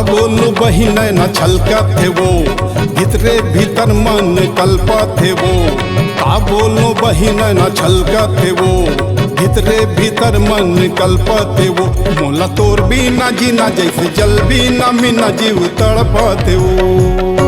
बोलो बहिन न छलका थे वो, भीतरे भीतर मन कल्पा थे वो। का बोलो बहिन न छलका थे वो, भीतरे भीतर मन कल्पा थे वो। मोला तोर भी ना जीना जैसे जल भी ना मीना जीव तड़पा थे वो।